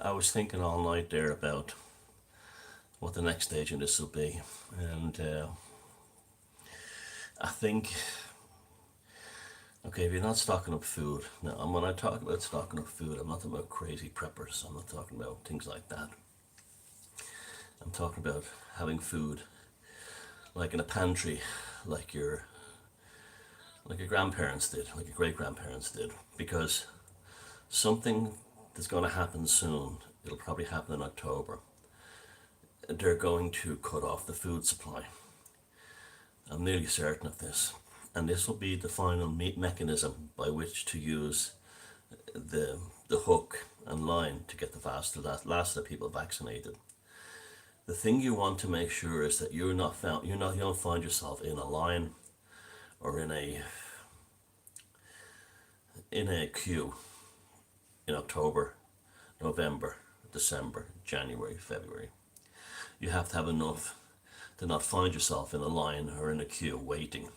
I was thinking all night there about what the next stage in this will be, and I think, okay, if you're not stocking up food, now, and when I talk about stocking up food, I'm not talking about crazy preppers, I'm not talking about things like that. I'm talking about having food like in a pantry, like your grandparents did, like your great grandparents did, because something that's going to happen soon. It'll probably happen in October. They're going to cut off the food supply. I'm nearly certain of this. And this will be the final mechanism by which to use the hook and line to get the last of the people vaccinated. The thing you want to make sure is that you don't find yourself in a line or in a queue in October, November, December, January, February. You have to have enough to not find yourself in a line or in a queue waiting,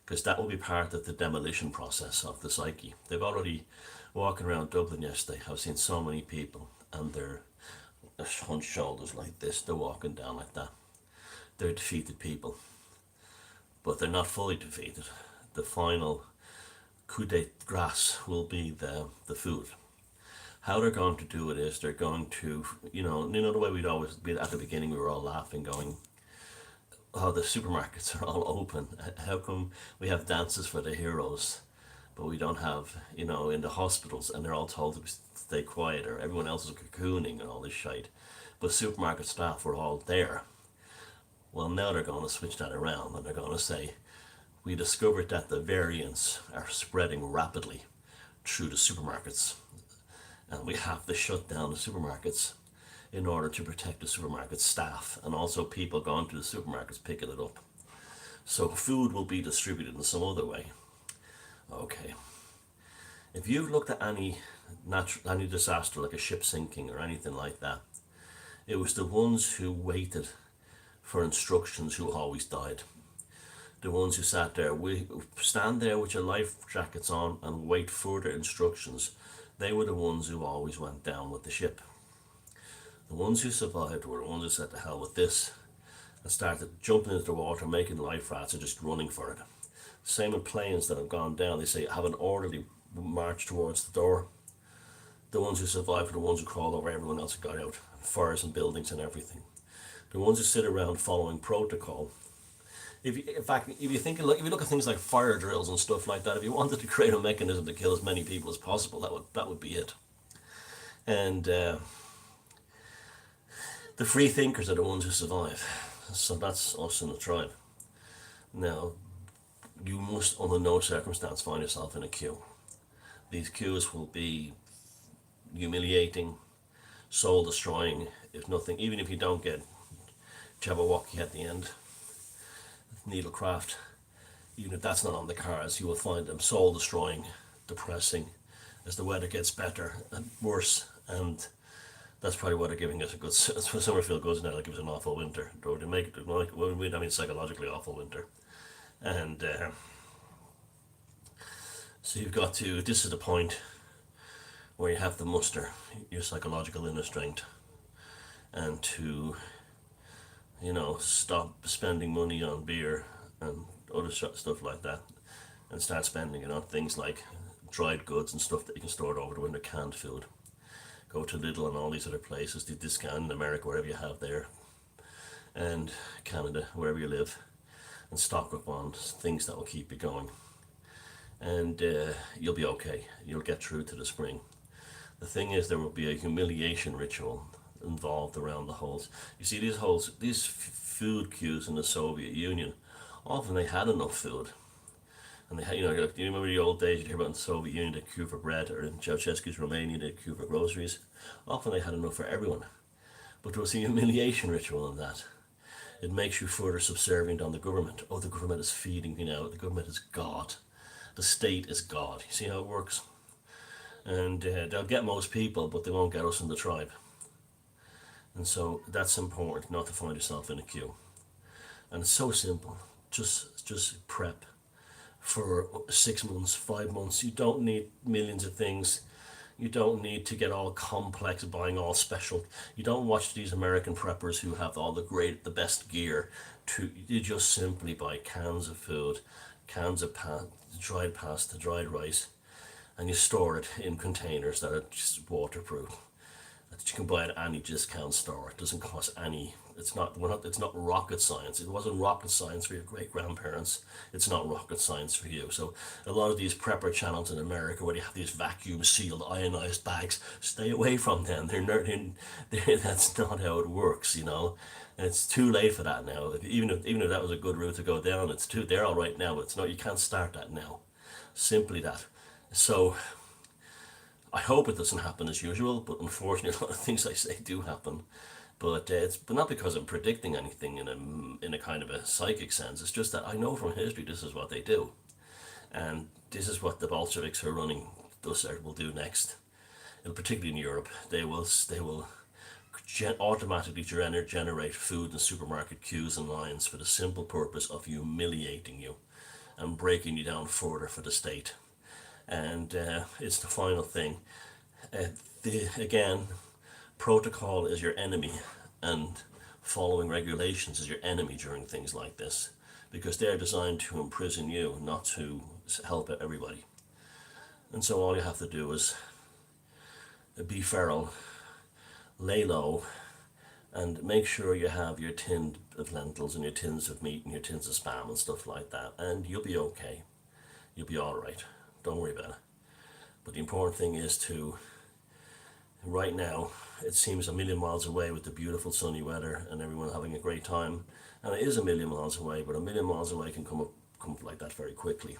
because that will be part of the demolition process of the psyche. They've already, walking around Dublin yesterday, I've seen so many people and they're hunched shoulders like this, they're walking down like that. They're defeated people, but they're not fully defeated. The final coup de grace will be the food. How they're going to do it is they're going to, the way we'd always be at the beginning, we were all laughing, going, oh, the supermarkets are all open. How come we have dances for the heroes, but we don't have, in the hospitals, and they're all told to stay quiet, or everyone else is cocooning and all this shite. But supermarket staff were all there. Well, now they're going to switch that around, and they're going to say, we discovered that the variants are spreading rapidly through the supermarkets, and we have to shut down the supermarkets in order to protect the supermarket staff and also people going to the supermarkets picking it up. So food will be distributed in some other way. Okay. If you've looked at any disaster like a ship sinking or anything like that, it was the ones who waited for instructions who always died. The ones who sat there, stand there with your life jackets on and wait further instructions. They were the ones who always went down with the ship. The ones who survived were the ones who said, to hell with this, and started jumping into the water, making life rafts, and just running for it. Same with planes that have gone down. They say, have an orderly march towards the door. The ones who survived were the ones who crawled over everyone else and got out. Fires and buildings and everything. The ones who sit around following protocol. If you look at things like fire drills and stuff like that, if you wanted to create a mechanism to kill as many people as possible, that would be it. And the free thinkers are the ones who survive. So that's us in the tribe. Now, you must under no circumstance find yourself in a queue. These queues will be humiliating, soul destroying, if nothing, even if you don't get Jabberwocky at the end, needlecraft, even if that's not on the cards, you will find them soul destroying, depressing, as the weather gets better and worse. And that's probably what they're giving us a good summer feel goes now, like it was an awful winter. Or they make it like, well, I mean psychologically awful winter. And so you've got to, this is the point where you have to muster your psychological inner strength and to, stop spending money on beer and other stuff like that and start spending it on things like dried goods and stuff that you can store over the winter, canned food. Go to Lidl and all these other places, the discount in America, wherever you have there, and Canada, wherever you live, and stock up on things that will keep you going. And you'll be okay. You'll get through to the spring. The thing is, there will be a humiliation ritual involved around the holes. You see, these food queues in the Soviet Union, often they had enough food. And they had, you remember the old days, you'd hear about in the Soviet Union, the queue for bread, or in Ceausescu's Romania, the queue for groceries. Often they had enough for everyone. But there was a humiliation ritual in that. It makes you further subservient on the government. Oh, the government is feeding me now. The government is God. The state is God. You see how it works? And they'll get most people, but they won't get us in the tribe. And so that's important, not to find yourself in a queue. And it's so simple. Just prep for 6 months, 5 months. You don't need millions of things. You don't need to get all complex, buying all special. You don't watch these American preppers who have all the best gear. You just simply buy cans of food, cans of dried pasta, dried rice, and you store it in containers that are just waterproof, that you can buy at any discount store. It doesn't cost any. It's not rocket science. It wasn't rocket science for your great grandparents. It's not rocket science for you. So a lot of these prepper channels in America, where you have these vacuum sealed ionized bags, stay away from them. That's not how it works, you know. And it's too late for that now. Even if that was a good route to go down, they're all right now. But it's not. You can't start that now. Simply that. So I hope it doesn't happen as usual, but unfortunately, a lot of things I say do happen. But it's but not because I'm predicting anything in a kind of a psychic sense. It's just that I know from history this is what they do, and this is what the Bolsheviks who are running thus will do next. And particularly in Europe, they will automatically generate food and supermarket queues and lines for the simple purpose of humiliating you and breaking you down further for the state. And it's the final thing. Again, protocol is your enemy, and following regulations is your enemy during things like this, because they're designed to imprison you, not to help everybody. And so all you have to do is be feral, lay low, and make sure you have your tin of lentils and your tins of meat and your tins of spam and stuff like that, and you'll be okay. You'll be all right. Don't worry about it. But the important thing is to, right now, it seems a million miles away with the beautiful sunny weather and everyone having a great time. And it is a million miles away, but a million miles away can come up like that very quickly.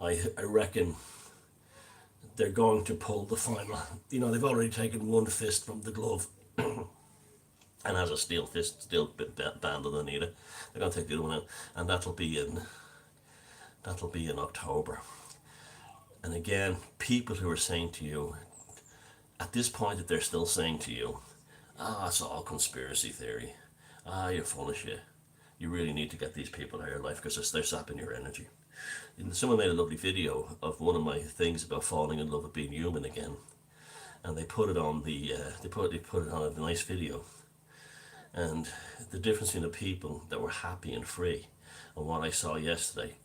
I reckon they're going to pull the final. You know, they've already taken one fist from the glove and has a steel fist still band underneath it. They're going to take the other one out, and that'll be in October. And again, people who are saying to you, at this point that they're still saying to you, it's all conspiracy theory. You're full of shit. You really need to get these people out of your life because they're sapping your energy. And someone made a lovely video of one of my things about falling in love with being human again, and they put it on they put it on a nice video. And the difference between the people that were happy and free and what I saw yesterday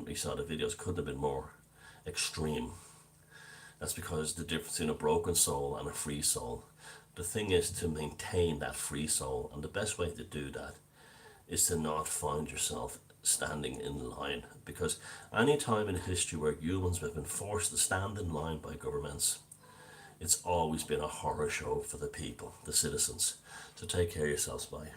we saw the videos, couldn't have been more extreme. That's because the difference between a broken soul and a free soul. The thing is to maintain that free soul, and the best way to do that is to not find yourself standing in line, because any time in history where humans have been forced to stand in line by governments, it's always been a horror show for the people, the citizens. So take care of yourselves. Bye.